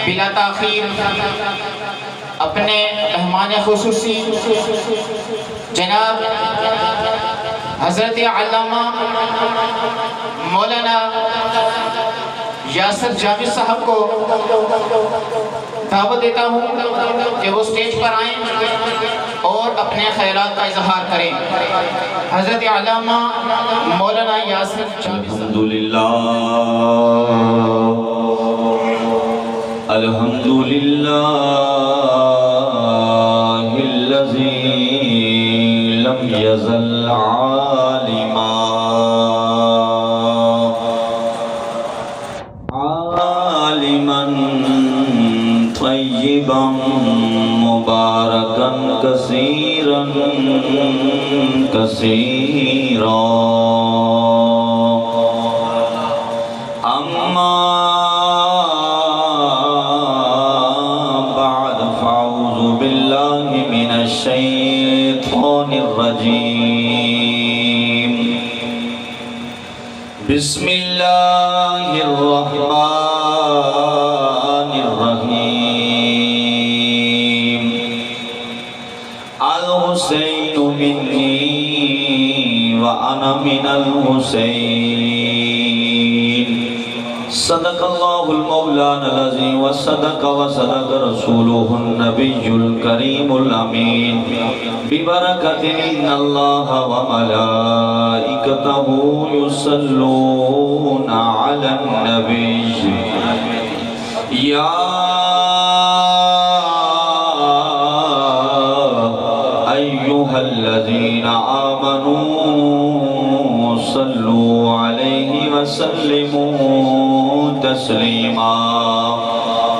بلا تاخیر اپنے مہمان خصوصی جناب حضرت علامہ مولانا یاسر جاوید صاحب کو دعوت دیتا ہوں کہ وہ سٹیج پر آئیں اور اپنے خیالات کا اظہار کریں۔ حضرت علامہ مولانا یاسر جاوید صاحب۔ الحمدللہ الحمدللہ الذی لم یزل عالما طیبا مبارکا کثیرا کثیرا اما بعد فاعوذ باللہ من الشیطان الرجیم بسم اللہ الرحمن الرحیم الحسین منی وانا من الحسین صدق اللہ المولانا العظیم وصدق رسولہ النبی الکریم الامین ببرکت ان اللہ وملائکتہ یصلون علی النبی یا ایہا الذین آمنوا صلوا علیہ وسلموا تسلیما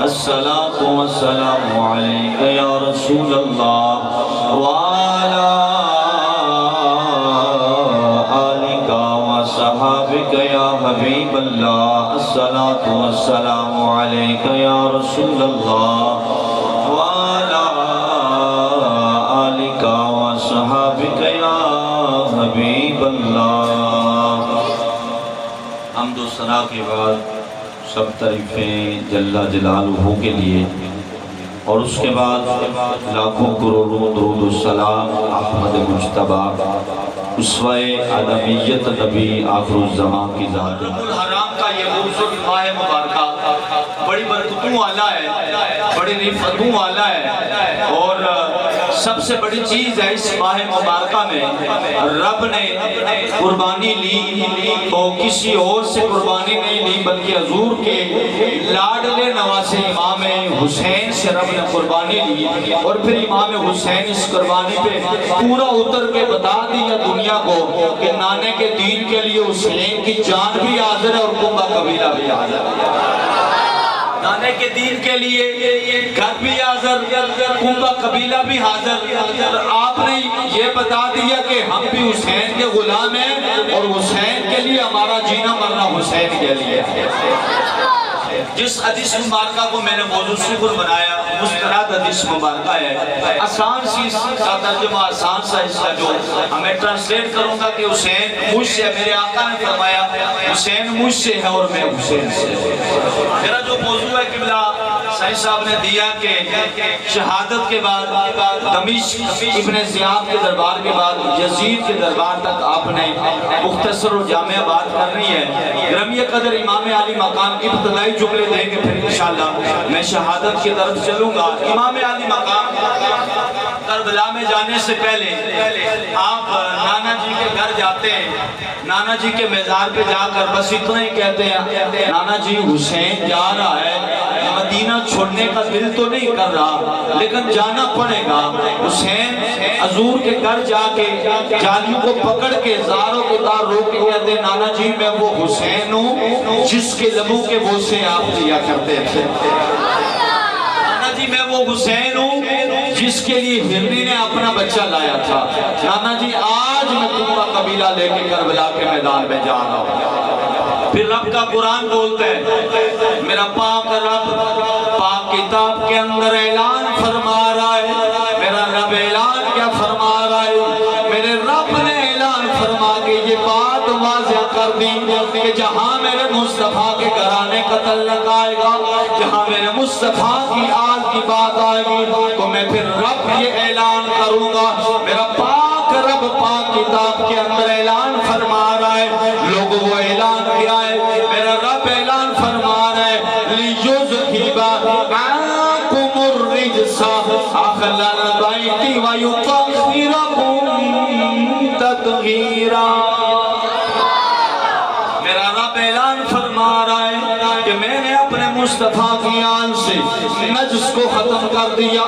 الصلاة والسلام علیک یا رسول اللہ وعلا آلک وصحابک یا حبیب اللہ الصلاة والسلام علیک یا رسول اللہ وعلا آلک وصحابک یا حبیب اللہ۔ حمد و ثنا کے بعد سب تعریفیں جل جلالہ کے لیے، اور اس کے بعد لاکھوں کروڑوں درود و سلام احمد مجتبی اسوہ آدمیت نبی آخر الزمان کی ذات۔ الحرام کا یہ خوبصورت ماہ مبارکہ بڑی برکتوں والا ہے، بڑی رفعتوں والا ہے، اور سب سے بڑی چیز ہے اس ماہ مبارکہ میں رب نے قربانی لی تو کسی اور سے قربانی نہیں لی، بلکہ حضور کے لاڈلے نواسے امام حسین سے رب نے قربانی لی، اور پھر امام حسین اس قربانی پہ پورا اتر کے بتا دیا دنیا کو کہ نانے کے دین کے لیے حسین کی جان بھی حاضر ہے اور کنبہ قبیلہ بھی حاضر ہے۔ نانے کے دین کے لیے گھر بھی حاضر، کنبہ قبیلہ بھی حاضر، اور آپ نے یہ بتا دیا کہ ہم بھی حسین کے غلام ہیں اور حسین کے لیے ہمارا جینا مرنا حسین کے لیے۔ جس حدیث مبارکہ کو میں نے موضوع صفر بنایا مستند حدیث مبارکہ ہے، آسان سی اس کا ترجمہ، آسان سا اس کا جو ہمیں ٹرانسلیٹ کروں گا کہ حسین مجھ سے، میرے آقا نے فرمایا حسین مجھ سے ہے اور میں حسین سے۔ میرا جو موضوع ہے قبلہ سائنس صاحب نے دیا کہ شہادت کے بعد دمشق ابن زیاد کے دربار کے بعد یزید کے دربار تک آپ نے مختصر و جامع بات کرنی ہے۔ گرامی قدر امام علی مقام کی ابتدائی جملے دیں گے، پھر انشاءاللہ میں شہادت کی طرف چلوں گا۔ امام علی مقام کربلا میں جانے سے پہلے آپ نانا جی کے گھر جاتے ہیں، نانا جی کے مزار پہ جا کر بس اتنا ہی کہتے ہیں نانا جی حسین جا رہا ہے، مدینہ چھوڑنے کا دل تو نہیں کر رہا لیکن جانا پڑے گا۔ حسین حضور کے گھر جا کے جالیوں کو پکڑ کے زاروں کے دار روک کے کہتے ہیں نانا جی میں وہ حسین ہوں جس کے لبوں کے بوسے آپ دیا کرتے تھے۔ نانا جی میں وہ حسین ہوں جس کے لیے ہرنی نے اپنا بچہ لایا تھا۔ نانا جی آج میں کنبہ قبیلہ لے کے کربلا کے میدان میں جا رہا ہوں۔ پھر رب کا قرآن بولتا ہے، میرا پاک رب پاک کتاب کے اندر اعلان فرما رہا ہے۔ میرا رب اعلان کیا فرما رہا ہے؟ میرے رب نے اعلان فرما کے یہ بات واضح کر دی کہ جہاں میرے مصطفیٰ کے گھرانے کا قتل نہ آئے گا، جہاں میرے مصطفیٰ کی آل کی بات آئے گی تو میں پھر رب یہ اعلان کروں گا۔ میرا پاک رب پاک کتاب کے اندر اعلان فرما رہا ہے، لوگوں وہ اعلان کیا ہے، میرا رب اعلان فرما رہا ہے لِيُذْهِبَ عَنكُمُ الرِّجْسَ أَهْلَ الْبَيْتِ وَيُطَهِّرَكُمْ تَطْهِيرًا۔ میرا رب اعلان فرما رہا ہے کہ میں نے اپنے مصطفیٰ کی آن سے نجس کو ختم کر دیا،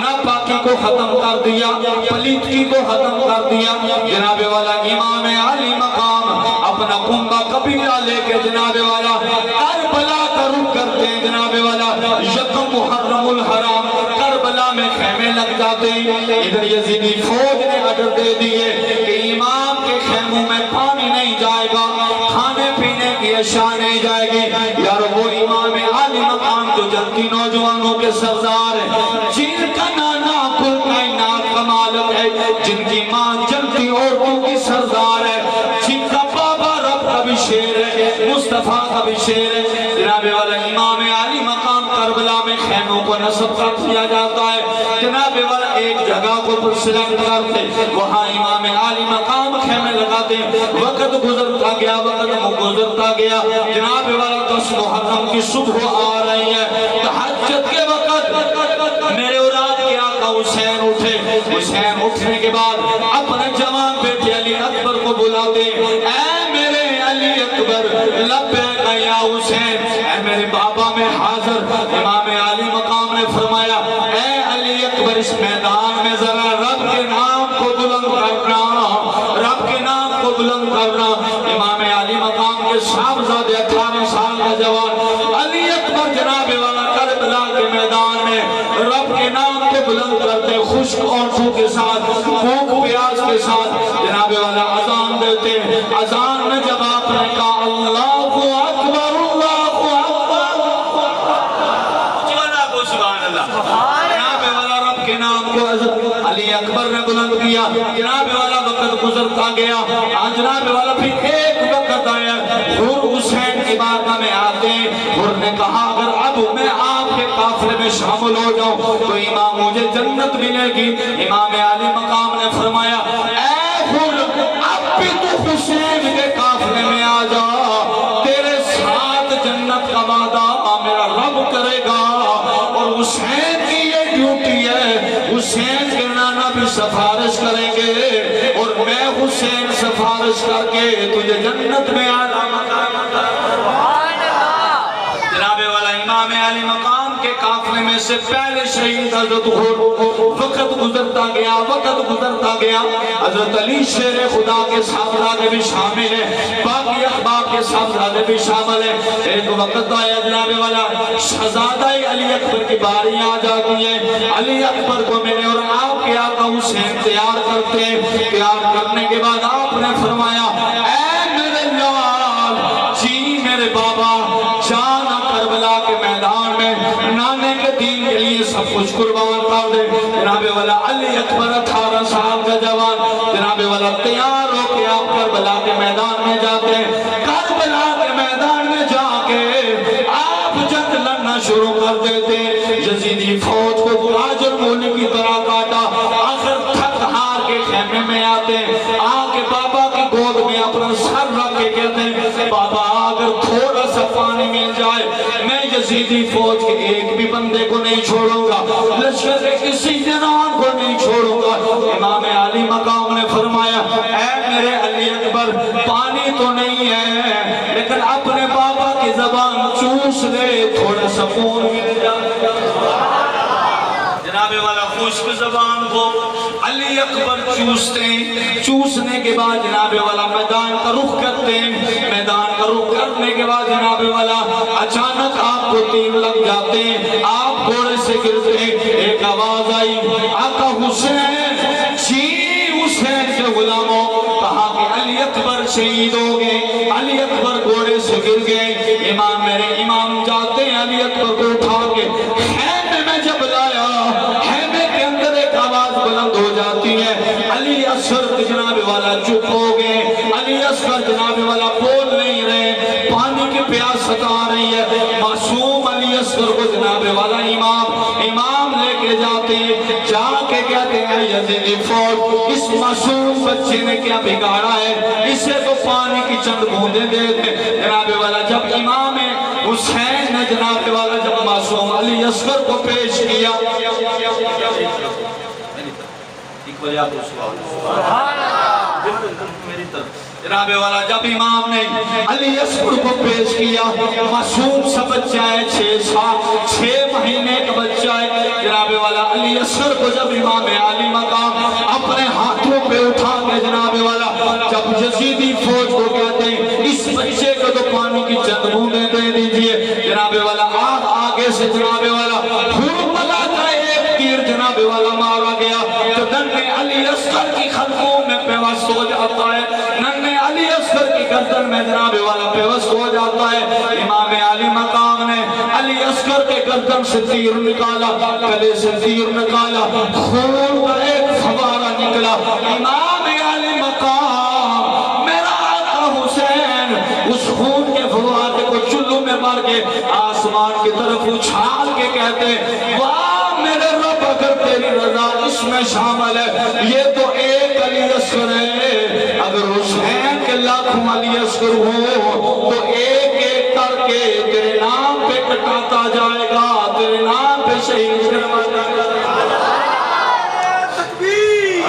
ناپاکی کو ختم کر دیا، پلیتکی کو ختم کر دیا۔ جناب والا امام علی مقام اپنا کنبہ قبیلہ لے کے جناب والا کربلا کا رخ کرتے ہیں۔ جناب والا یکم محرم الحرام کربلا میں خیمے لگ جاتے ہیں۔ ادھر یزیدی فوج نے آرڈر دے دیے کہ امام کے خیموں میں پانی نہیں جائے گا، کھانے پینے کی اشیاء نہیں جائے گی۔ یار وہ امام عالی مقام جو جنتی نوجوانوں کے سردار ہیں، جن کا نانا کل کائنات کا مالک ہے، جن کی ماں جنتی عورتوں کی سردار ہے، جن کا بابا رب کا بھی شیر ہے، مصطفیٰ کا بھی شیر ہے۔ جناب والا امام عالی مقام کربلا میں خیموں کو نصب کر دیا جاتا ہے۔ جناب والا ایک جگہ کو سلیکٹ کرتے، وہاں امام عالی مقام خیمے لگاتے۔ وقت گزرتا گیا، وقت گزرتا گیا، جناب والا 10 محرم کی صبح آ رہی ہے، تہجد کے وقت میرے اولاد کے آقا حسین اٹھے۔ حسین اٹھنے کے بعد اپنے جوان بیٹے علی اکبر کو بلاتے، اے میرے علی اکبر لبیک یا حسین، اے میرے بابا میں حاضر۔ امام علی مقام نے فرمایا اے علی اکبر اس میدان میں ذرا رب کے نام کو بلند کرنا، رب کے نام کو بلند کرنا۔ امام علی مقام کے صاحبزادے 18 سال کا جوان علی اکبر جناب والا کربلا کے میدان میں رب کے نام کو بلند کرتے، خشک آنسوں کے ساتھ، بھوک پیاس کے ساتھ جناب والا اذان دیتے۔ اذان میں جب آپ نے کہا اللہ اکبر اللہ اکبر، سبحان اللہ، جناب والا رب کے نام کو علی اکبر نے بلند کیا۔ جناب والا وقت گزرتا گیا، جناب والا پھر ایک وقت آیا، حور حسین کی بارگاہ میں آتے ہیں۔ حور نے کہا اگر اب میں آپ کے قافلے میں شامل ہو جاؤں تو امام مجھے جنت ملے گی۔ امام علی مقام نے فرمایا اے حور اب بھی تو حسین کے قافلے میں آ جا، تیرے ساتھ جنت کا وعدہ میرا رب کرے گا، اور حسین کی یہ ڈیوٹی ہے، حسین کے نانا بھی سفارش کریں گے، اور میں حسین سفارش کر کے تجھے جنت میں جناب والا امام علی مقام کے قافلے میں سے پہلے شہید حضرت حور۔ وقت گزرتا گیا، وقت گزرتا گیا، حضرت علی شیر خدا کے صاحبزادے بھی شامل ہیں، باقی احباب کے صاحبزادے بھی شامل ہیں۔ ایک وقت آیا جناب والا شہزادہ علی اکبر کی باری آ جاتی ہے۔ علی اکبر کو میرے اور آپ کے آقا حسین تیار کرتے ہیں۔ تیار کرنے کے بعد آپ نے فرمایا اے میرے لال جی میرے بابا جانا کربلا کے میدان میں نانے کے دین کے لیے سب کچھ قربان کر دے۔ جناب والا علی اکبر 18 سال کا جوان جناب والا تیار ہو کے آپ کربلا کے میدان میں جاتے ہیں۔ کربلا کے میدان میں جا کے آپ جنگ لڑنا شروع کر دیتے۔ یزیدی فوج کو غاجر مولی کی طرح کاٹا، آخر تھک ہار کے خیمے میں آتے، آ کے بابا کی گود میں اپنا سر رکھ کے کہتے ہیں بابا اگر تھوڑا سا پانی مل جائے میں یزیدی فوج کے ایک بھی بندے کو نہیں چھوڑوں گا، لشکر کے کسی جنان کو نہیں چھوڑوں گا۔ امام علی مقام نے فرمایا اے میرے علی اکبر پانی تو نہیں ہے لیکن اپنے بابا کی زبان چوس لے تھوڑا سا خون مل جائے۔ جناب والا خشک زبان کو علی اکبر چوستے ہیں، چوسنے کے بعد جناب والا میدان کا رخ کرتے ہیں۔ میدان کا رخ کرنے کے بعد جناب والا اچانک آپ کو تیر لگ جاتے ہیں، آپ گھوڑے سے گرتے ہیں۔ ایک آواز آئی آقا حسین جی حسین کے غلاموں، کہا کہ علی اکبر شہید ہو گئے، علی اکبر گھوڑے سے گر گئے۔ امام میرے امام جاتے ہیں علی اکبر کو اٹھا کے خیمے میں جب لایا، خیمے کے اندر ایک آواز بلند ہو جاتی ہے علی اصغر جناب والا چپ ہو گئے، علی اصغر جناب والا بول نہیں رہے، پانی کی پیاس ستا رہی ہے. معصوم علی اصغر کو جناب والا امام لے کے جاتے ہیں. جا کے کہتے ہیں یزیدی فوج اس معصوم بچے نے کیا بگاڑا ہے, اسے تو پانی کی چند بوندیں دے دیں. جناب والا جب امام حسین نے جناب والا جب معصوم علی اصغر کو پیش کیا, جناب والا جب امام نے علی اصغر کو پیش کیا, معصوم سا بچہ ہے, 6 مہینے کا بچہ ہے. جناب والا علی اصغر کو جب امام عالی مقام اپنے ہاتھوں پہ اٹھا کے جناب والا جب یزیدی فوج کو کہتے ہیں اس بچے کو تو پانی کی چند بوندیں دے دیجئے. جناب والا آگے سے جناب والا حرملہ کا ایک تیر جناب والا مارا گیا تو ننھے علی اصغر کی خلقوں میں پیوست ہو جاتا ہے, ننھے علی اصغر کی گردن میں جناب والا پیوست ہو جاتا ہے. امام عالی مقام نے علی اصغر کے گردن سے تیر نکالا, گلے سے تیر نکالا, خون کا ایک فوارہ نکلا. امام عالی مقام میرا آقا حسین اس خون کے فوارے کو چلو میں مار کے آسمان کی طرف اچھال کے کہتے واہ میرے رب اگر تیری رضا اس میں شامل ہے, یہ تو ایک علی اصغر ہے, اگر حسین کے لاکھوں علی اصغر ہو تو ایک ایک کر کے تیرے نام پہ کٹاتا جائے گا, تیرے نام پہ شہید کرواتا جائے گا. تکبیر,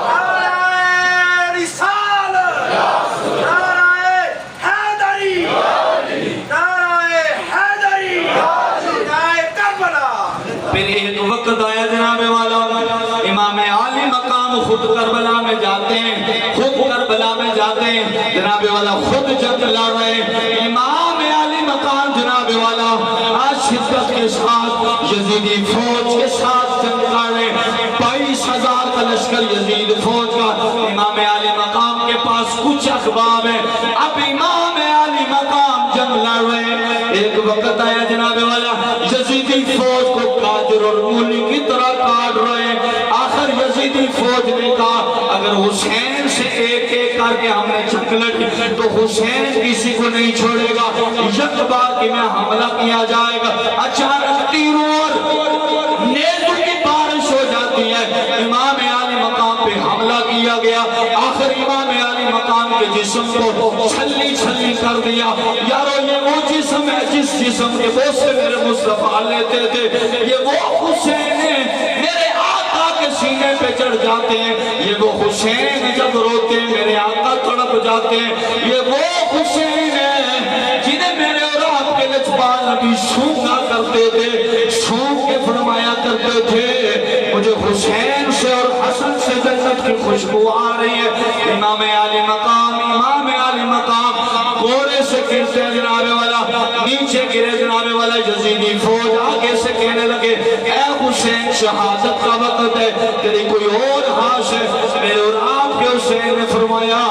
نعرہ رسالت, نعرہ حیدری, نعرہ حیدری, نعرہ کربلا. پھر ایک وقت آیا جناب والا امام عالی مقام خود کربلا میں جاتے ہیں, خود کربلا میں جاتے ہیں. جناب والا خود جنگ لڑ رہے ہیں. امام عالی مقام جناب والا آج شدت کے ساتھ یزیدی فوج کے ساتھ جنگ کر رہے ہیں. 22,000 کا لشکر یزید فوج کا. امام عالی مقام کے پاس کچھ اخبار ہے. اب امام عالی مقام جنگ لڑ رہے ہیں. ایک وقت آیا جناب والا یزیدی فوج کو قاجر اور مولی کی طرح کاٹ رہے ہیں. آخر یزیدی فوج نے کہا اگر حسین سے ایک ایک کر کے ہم نے جنگ لڑی تو حسین کسی کو نہیں چھوڑے گا, یک بار کہ میں حملہ کیا جائے گا. اچانک تیروں اور نیزوں کی بارش ہو جاتی ہے. امام عالی مقام پہ حملہ کیا گیا. آخر امام عالی مقام کے جسم کو چھلی چھلی کر دیا. یارو یہ وہ جسم ہے جس جسم کے بوسے میرے مصطفیٰ لیتے تھے, یہ وہ حسین ہے میرے آقا کے سینے پہ چڑھ جاتے ہیں, یہ وہ حسین جب روتے ہیں میرے آقا تڑپ جاتے ہیں, یہ وہ حسین ہے جنہیں میرے اور آپ کے لجپال نبی سونگا کرتے تھے, سونگ کے فرمایا کرتے تھے مجھے حسین سے اور حسن سے جنت کی خوشبو آ رہی ہے. امام عالی مقام گھوڑے سے گرتے ہیں جناب والا, نیچے گرے جناب والا. یزیدی فوج آگے سے کہنے لگے اے حسین شہادت کا وقت ہے, تیری کوئی اور ہاش ہے. میرے اور آپ کے حسین نے فرمایا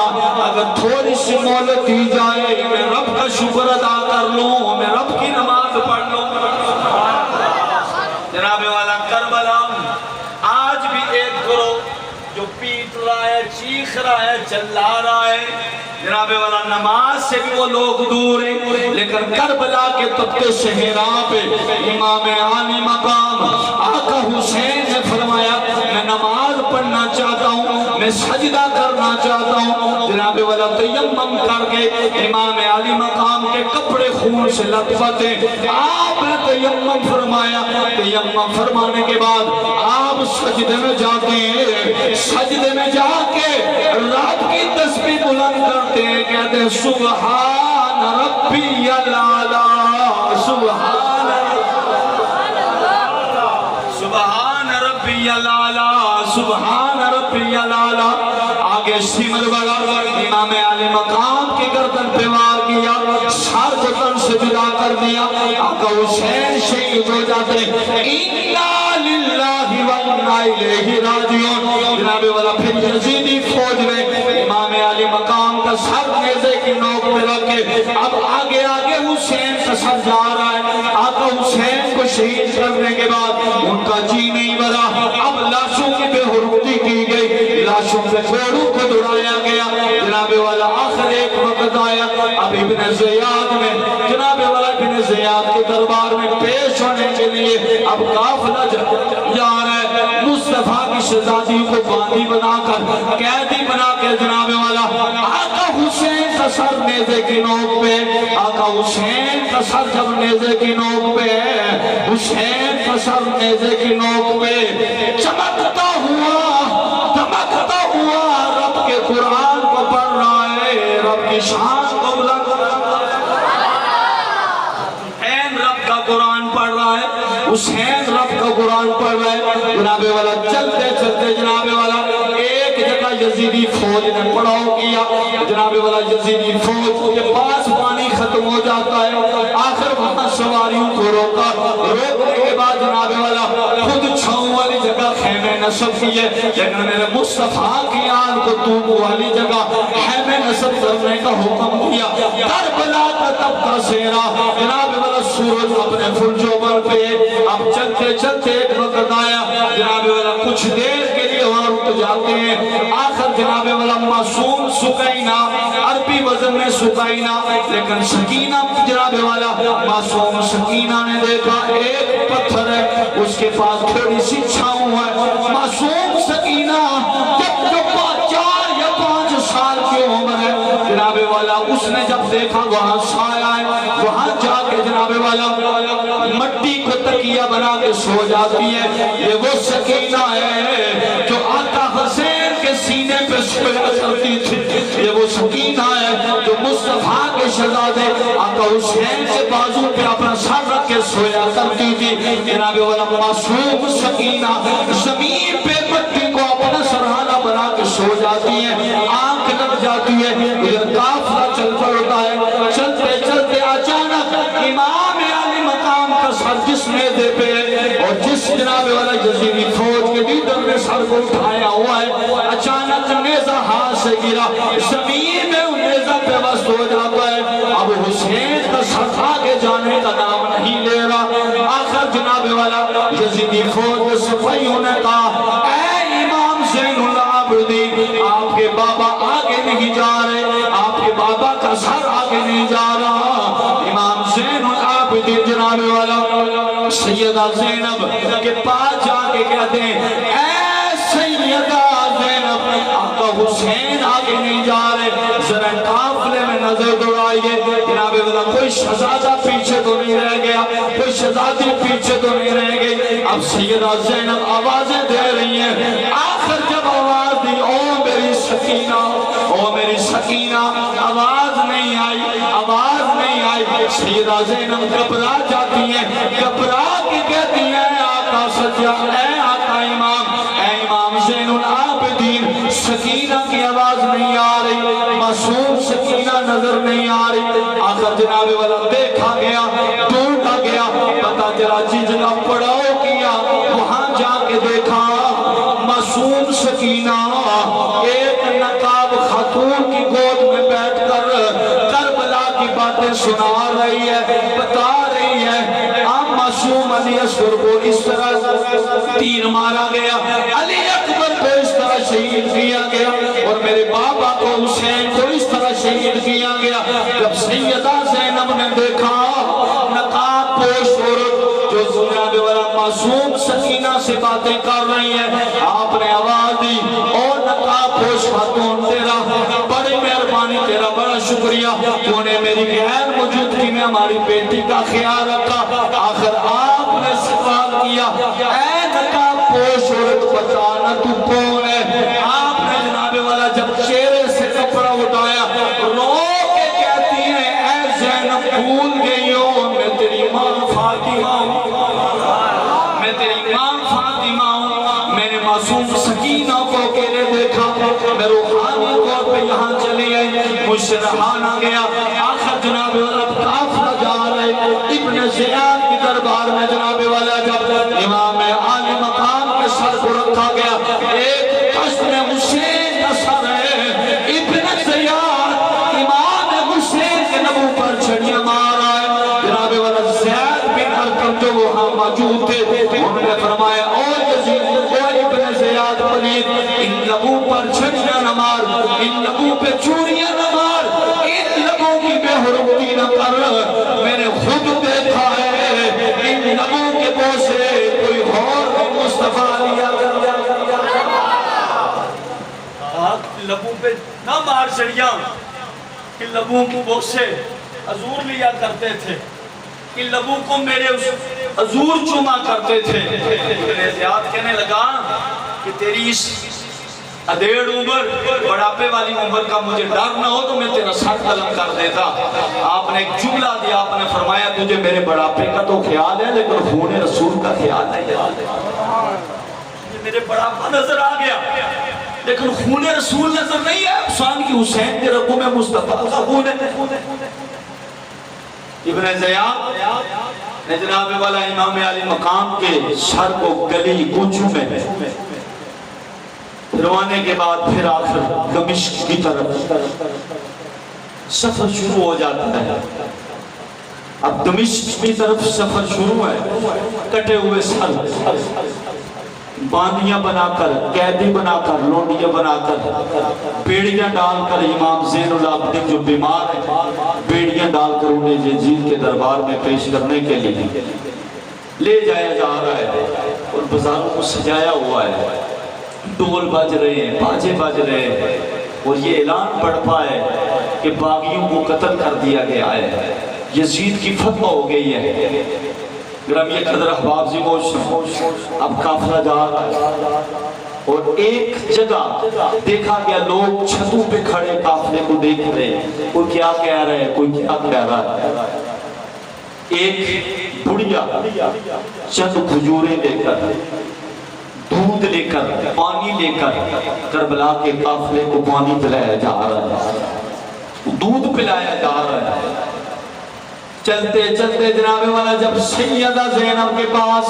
اگر تھوڑی سی مہلت دی جائے میں رب کا شکر ادا کر لوں, میں رب کی نماز پڑھ لوں. جناب والا کربلا آج بھی ایک گروہ جو پیٹ رہا ہے, چیخ رہا ہے, چلا رہا ہے. جناب والا نماز سے بھی وہ لوگ دور ہیں, لیکن کربلا کے تپتے صحرا پہ امام عالی مقام آقا حسین نے فرمایا میں نماز پڑھنا چاہتا ہوں, میں سجدہ کرنا چاہتا ہوں. جناب والا تیمم کر کے امام عالی مقام کے کپڑے خون سے لطفت ہیں. آپ نے تیمم فرمایا, تیمم فرمانے کے بعد آپ سجدے میں جاتے ہیں. سجدے میں جا کے رات کی تسبیح بلند کرتے ہیں, کہتے ہیں سبحان ربی الاعلی, سبحان ربی الاعلی, سبحان ربی الاعلی. آگے سمر بڑا امام عالی مقام کی گردن پہ وار کیا, سر کو تن سے جدا کر دیا. آقا حسین شہید ہو جاتے ہیں. اِنَّا لِلَّهِ وَإِنَّا إِلَيْهِ راجعون. جناب والا پھر یزیدی فوج نے امام عالی مقام کا سر نیزے کی نوک میں رکھے. اب آگے حسین کا سر جا رہا ہے. آقا حسین کو شہید کرنے کے بعد ان کا جی نہیں بھرا. اب لاشوں کی بے حرمتی کی گئی. لاشوں پہ گھوڑوں کو دوڑایا گیا. جناب والا آخر ایک وقت آیا, اب ابن زیاد میں جناب والا ابن زیاد کے دربار میں پیش ہونے کے لیے اب قافلہ جا رہا ہے. مصطفیٰ کی شہزادی کو باندی بنا کر قیدی بنا کے جناب والا آقا حسین کا سر نیزے کی نوک پہ, آقا حسین کا سر جب نیزے کی نوک پہ, حسین کا سر نیزے کی نوک پہ چمکتا ہوا رب کے قرآن کو پڑھ رہا ہے, رب کی شان کو بلند کر رہا ہے, رب کا قرآن پڑھ رہا ہے, حسین رب کا قرآن پڑھ رہا ہے. جناب والا چلتے چلتے جناب والا ایک جگہ یزیدی فوج نے پڑاؤ کیا. جناب والا یزیدی فوج کے پاس پانی ختم ہو جاتا ہے, آخر وہاں سواریوں کو روکا, روکنے کے بعد جناب والا خود چھاؤں والی جگہ خیمے نصب کیے, لیکن میرے مصطفیٰ کی آن کو توب والی جگہ خیمے نصب کرنے کا حکم دیا. کربلا کا تب کا سیرا جناب والا سورج اپنے فلجوبر پہ. اب چلتے چلتے ایک وقت آیا, جناب والا کچھ دیر کے لیے وہاں رک جاتے ہیں. آخر جناب والا معصوم سکینہ, عربی وزن میں سکینہ, لیکن سکینہ جناب والا معصوم سکینہ نے دیکھا ایک پتھر ہے, اس کے پاس تھوڑی سی چھاؤں ہے. معصوم سکینہ جب 4 یا 5 سال کی عمر ہے جناب والا, اس نے جب دیکھا وہاں سایہ ہے, وہاں جا کے جناب والا مٹی کو تکیہ بنا کے سو جاتی ہے. یہ وہ سکینہ ہے جو آقا حسین کے سینے پہ سویا کرتی تھی. یہ وہ سکینہ ہے جو مصطفیٰ کے شہزادے آقا حسین کے بازو پہ اپنا سر رکھ کے سویا کرتی تھی. جناب والا معصوم سکینہ زمین پہ مٹی کو اپنا سرحانہ بنا کے سو جاتی ہے, آنکھ لگ جاتی ہے. یہ قافلہ چل پڑتا ہے. چلتے چلتے اچانک امام علی مقام کا سر جس نیزے پہ اور جس جناب والا یزیدی فوج کے لیڈر نے سر کو اٹھایا ہوا ہے, اچانک نیزہ ہاتھ سے گرا, زمین میں ان نیزہ پہ وست ہو جاتا ہے. اب حسین کا سر آگے جانے کا نام نہیں لے رہا. آخر جناب والا یزیدی فوج میں صفائیوں نے کہا, اے امام زین العابدین, آپ کے بابا آگے نہیں جا رہے, آپ کے بابا کا سر آگے نہیں جا رہا. امام زین العابدین جناب والا سیدہ زینب کے پاس جا کے کہتے ہیں, اے سیدہ زینب, آقا حسین آگے نہیں جا رہے, ذرا قافلے میں نظر دوڑائیے. جناب والا کوئی شہزادہ پیچھے تو نہیں رہ گیا, کوئی شہزادی پیچھے تو نہیں رہ گئی. اب سیدہ زینب آوازیں دے رہی ہیں. آخر جب آواز دی, او میری سکینہ, او میری سکینہ, آواز نہیں آئی, آواز نہیں آئی. سیدہ زینب گھبرا جاتی ہیں, گھبرا کے کہتی ہیں, آقا سجا, اے آقا امام, اے امام زین العابدین, سکینہ کی آواز نہیں آ رہی, معصوم سکینہ نظر نہیں آ رہی. آخر جناب والا دیکھا گیا, ڈھونڈا گیا, پتا چلا جس جگہ پڑاؤ کیا وہاں جا کے دیکھا معصوم سکینہ ایک نقاب خاتون کی گود میں بیٹھ کر کربلا کی باتیں سنا رہی ہے, بتا رہی ہے. عام معصوم علی اصغر کو اس طرح تیر مارا گیا, علی اکبر کو اس طرح شہید کیا گیا, اور میرے بابا کو حسین کو اس طرح شہید کیا گیا. جب سیدہ زینب نے دیکھا نقاب پوش عورت جو جناب والا معصوم سکینہ سے باتیں کر رہی ہے, آپ نے آواز دی, اور نقاب پوش خاتون, تیرا بڑی مہربانی, تیرا بڑا شکریہ, تو نے میری غیر موجودگی میں ہماری بیٹی کا خیال رکھا. آخر آپ نے سوال کیا, اے نقاب پوش عورت, بتانا تو کون ہے. آپ نے جناب والا جب چہرے سے کپڑا اٹھایا, رو کے کہتی ہیں, اے زینب بھول گئی ہو, میں تیری ماں فاطمہ ہوں, میں تیری ماں فاطمہ ہوں. میں نے معصوم سکینہ کو اکیلے دیکھا, میں روحانی طور پہ یہاں چلی آئی, مجھ سے رہا نہ گیا. آخر جناب والا قافلہ جا رہے, ابن زیاد کی دربار میں جناب والا جب امام عالی مقام کے سر کو رکھا گیا, ایک کشت میں حسین کا سر ہے, ابن زیاد امام حسین کے نبو پر چھڑیاں مارا ہے. جناب والا زیاد بن ارقم جو وہاں موجود تھے, انہوں نے فرمایا, او یزید, او ابن زیاد, پلیت، ان لبوں پر چھڑیاں نہ مار، ان لبوں پہ چوریاں نہ مار، ان لبوں کی بے حرمتی نہ کر، میں نے خود دیکھا ہے ان لبوں کے بو سے کوئی اور مصطفیٰ لیا لبوں پہ نہ مار چھڑیاں، کہ لبوں کو بو سے حضور لیا کرتے تھے، کہ لبوں کو میرے حضور چوما کرتے تھے۔ میرے زیاد کہنے لگا کہ تیری اس ادھیڑ عمر، بڑھاپے والی عمر کا مجھے ڈر نہ ہو تو میں تیرا سر قلم کر دیتا۔ آپ نے ایک جملہ دیا، آپ نے فرمایا تجھے میرے بڑھاپے کا تو خیال ہے لیکن خون رسول کا خیال ہے۔ میرے بڑھاپا نظر آ گیا لیکن خون رسول نظر نہیں ہے۔ افسان کی حسین کے رگوں میں مصطفیٰ کا خون ہے۔ ابن زیاد نے جناب والا امام علی مقام کے سر کو گلی کوچوں میں پھروانے کے بعد پھر آخر دمشق کی طرف سفر شروع ہو جاتا ہے۔ اب دمشق کی طرف سفر شروع ہے، کٹے ہوئے سر، باندیاں بنا کر، قیدی بنا کر، لونڈیاں بنا کر، بیڑیاں ڈال کر امام زین العابدین جو بیمار ہیں بیڑیاں ڈال کر انہیں یزید کے دربار میں پیش کرنے کے لیے لے جایا جا رہا ہے، اور بازاروں کو سجایا ہوا ہے، ڈول بج رہے ہیں، باجے بج رہے ہیں، اور یہ اعلان پڑھتا ہے کہ باغیوں کو قتل کر دیا گیا ہے، یزید کی فتح ہو گئی ہے۔ گرامی قدر احباب زیموش، اب قافلہ جا رہا ہے، اور ایک جگہ دیکھا گیا لوگ چھتوں پہ کھڑے قافلے کو دیکھ رہے ہیں، کوئی کیا کہہ رہا ہے، کوئی کیا کہہ رہا ہے۔ ایک بڑھیا چند کھجوریں لے کر، دودھ لے کر، پانی لے کر کربلا کے قافلے کو پانی پلایا جا رہا ہے، دودھ پلایا جا رہا ہے۔ چلتے چلتے جناب والا جب سیدہ زینب کے پاس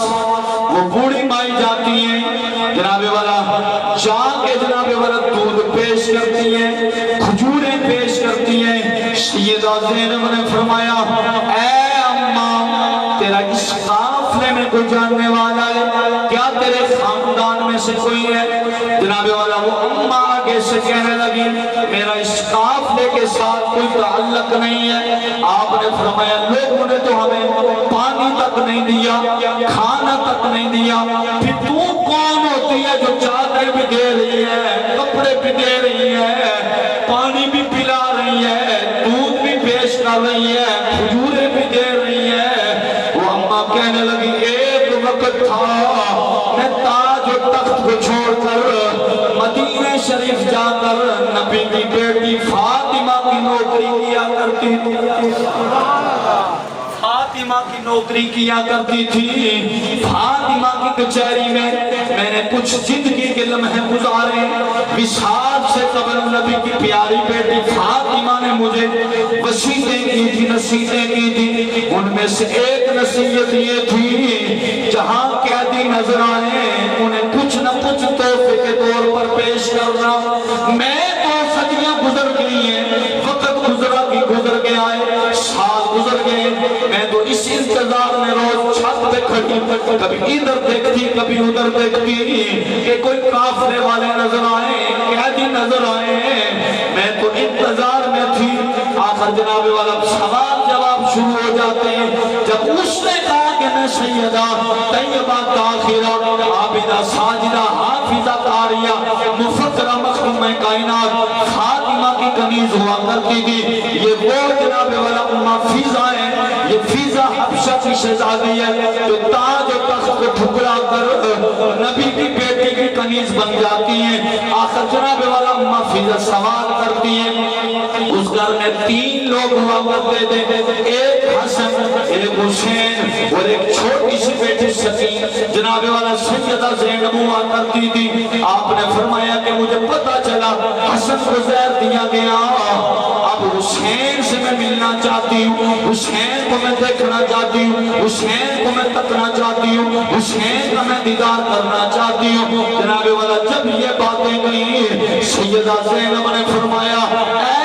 وہ بوڑھی مائی جاتی ہیں، جناب والا جا کے جناب والا دودھ پیش کرتی ہیں، کھجوریں پیش کرتی ہیں۔ سیدہ زینب نے فرمایا اے اماں، تیرا اس قافلے میں کوئی جاننے والا ہے کیا؟ تیرے خاندان میں سے کوئی ہے؟ جناب والا وہ اماں آگے سے کہنے لگی میرا اس قافلے کے ساتھ کوئی تعلق نہیں ہے۔ آپ نے فرمایا لوگوں نے تو ہمیں پانی تک نہیں دیا، کھانا تک نہیں دیا، پھر تو کون ہوتی ہے جو چادر بھی دے رہی ہے، کپڑے بھی دے رہی ہے، پانی بھی پلا رہی ہے، دودھ بھی پیش کر رہی ہے، کھجوریں بھی دے رہی ہے؟ وہ اماں کہنے لگی ایک وقت تھا میں تاج و تخت کو چھوڑ کر مدینہ شریف جا کر نبی کی بیٹی فاطمہ کی نوکری کیا کرتی تھی، فاطمہ کی نوکری کیا کرتی تھی۔ فاطمہ کی کچہری میں میں نے کچھ زندگی کے لمحے گزارے، وصال سے قبل نبی کی پیاری بیٹی فاطمہ نے مجھے وصیتیں کی تھی، نصیحتیں کی تھی۔ ان میں سے ایک نصیحت یہ تھی جہاں قیدی نظر آئے انہیں کچھ نہ کچھ تحفے کے طور پر پیش کرنا۔ میں تو صدیاں گزر گئی ہیں، وقت گزر گیا ہے، سال گزر گئے، میں تو اس انتظار میں روز چھت پہ کھڑی کبھی ادھر دیکھتی کبھی ادھر دیکھتی کہ کوئی قافلے والے نظر آئے، قیدی نظر آئے، میں تو انتظار میں تھی۔ آخر جناب والا سوال جواب شروع ہو جاتے ہیں۔ جب اس نے کہا کہ میں سیدہ طیبہ طاہرہ عابدہ ساجدہ حافظہ قاریہ مفکرہ مخدومہ کائنات فاطمہ کی کنیز ہوا کرتی تھی، یہ وہ جناب والا امہ فیضہ ہے، یہ فیضہ حبشہ کی شہزادی ہے جو تاج و تخت کو ٹھکرا کر نبی کی بیٹی کی کنیز بن جاتی ہیں۔ آخر جناب والا امہ فیضہ سوال کرتی ہیں۔ اس گھر میں 3 لوگ ہوا کرتے تھے، ایک حسن، ایک حسین اور ایک چھوٹی سی بیٹی سکین۔ جناب والا سیدہ زینب ہوا کرتی تھی۔ آپ نے فرمایا کہ مجھے پتا چلا حسن کو زہر دیا گیا، اب حسین سے میں ملنا چاہتی ہوں، حسین کو میں دیکھنا چاہتی ہوں، حسین کو میں تکنا چاہتی ہوں، حسین کا میں دیدار کرنا چاہتی ہوں۔ جناب والا جب یہ باتیں گئی سیدہ زینب نے فرمایا اے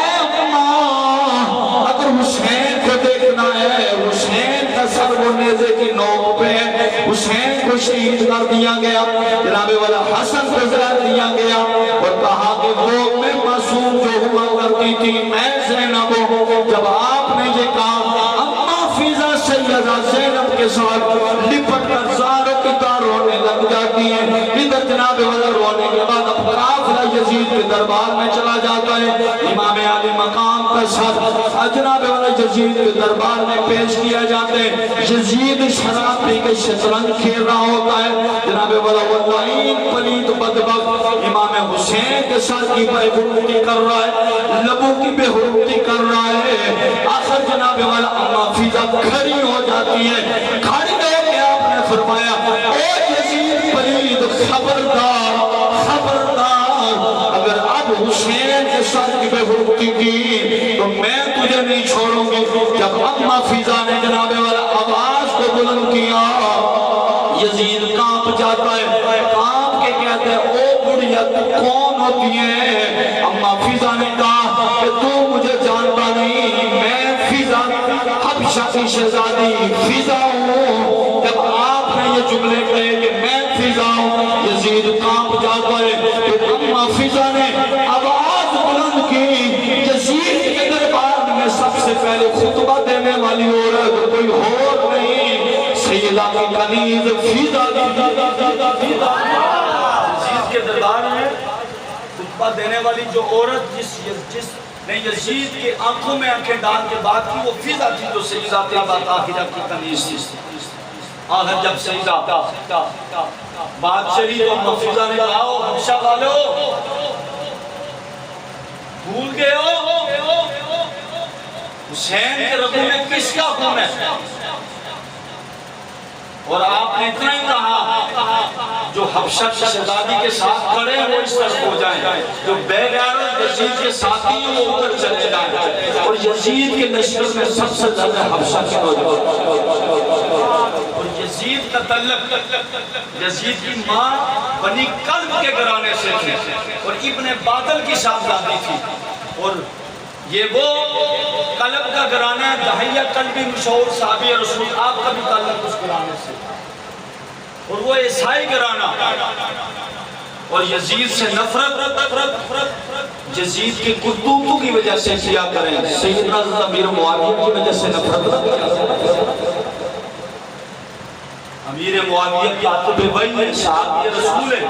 اماں، اگر حسین کو دیکھنا ہے، حسین کا سر وہ نیزے کی نوک پہ ہے، حسین کو شہید کر دیا گیا، جناب والا حسن کو زہر دیا گیا اور کہا کہ وہ میں معصوم جو ہوا کرتی تھی میں زینب ہوں۔ جب آپ نے یہ کہا اما فیضا سیدہ زینب کے ساتھ لپٹ کر زاروں کی طرح رونے لگ جاتی ہیں۔ ادھر جناب والا رونے کے بعد اب قافلہ یزید کے دربار میں چلا جاتا ہے، امام علی مقام کا سر جناب والا یزید کے دربار میں پیش کیا جاتے ہیں۔ یزید شراب پی کے شطرنج کھیل رہا ہوتا ہے، جناب والا وہ لعین پلید بدبخت امام حسین کے سر کی بے حرمتی کر رہا ہے، لبوں کی بے حرمتی کر رہا ہے۔ آخر جناب والا اما فیضا کھڑی ہو جاتی ہے، کھڑی ہو کے آپ نے فرمایا اے یزید پلید خبردار خبردار، اگر اب حسین کے سر کی بے حرمتی کی تو میں تجھے نہیں چھوڑوں گی۔ جب اما فیضا نے جناب والا آواز کو بلند کیا یزید کانپ جاتا ہے، کانپ کے کہتے ہیں او بڑھیا تو کون ہوتی ہے؟ اما فیضا نے کہا کہ تو مجھے جانتا نہیں، میں فیضا حبشہ کی شہزادی فیضا ہوں۔ جب آپ نے یہ جملے کہے کہ میں فیضا ہوں، یزید کانپ جاتا ہے۔ پھر اما فیضا نے آواز بلند کی، یزید کے دربار میں سب سے پہلے خطبہ دینے والی عورت کوئی اور نہیں، سیدہ کی کنیز فیضا یزید کے دربار میں خطبہ دینے والی جو عورت جس نے یزید کے آنکھوں میں آنکھیں ڈال کے بات کی وہ فیضا تھی، جو سیدہ طیبہ طاہرہ کی کنیز تھی۔ آخر جب سیدہ بات چلی تو اما فیضا نے کہا حبشہ والو بھول گئے ہو حسین کے رگوں میں کس کا خون ہے؟ اور آپ نے اتنا ہی کہا جو حبشہ کی شہزادی کے ساتھ کھڑے ہیں وہ اس طرف ہو جائیں، جو بے غیرت یزید کے ساتھی ہیں وہ ادھر چلے جائیں، اور یزید کے لشکر میں سب سے زیادہ حبشہ کی نوجوان اور یزید کا تعلق یزید کی ماں بنی کلب کے گھرانے سے تھی اور ابن بادل کی شاہزادی تھی، اور یہ وہ قلب کا گھرانہ ہے، دہیہ قلبی مشہور صحابی رسول، آپ کا بھی تعلق اس گھرانے سے، اور وہ عیسائی گھرانہ، اور یزید سے نفرت یزید کے کرتوتوں کی وجہ سے کیا کریں، سیدنا امیر معاویہ کی وجہ سے نفرت نہ کیا۔ امیر معاویہ کاتب وحی ہے، صحابی رسول ہے،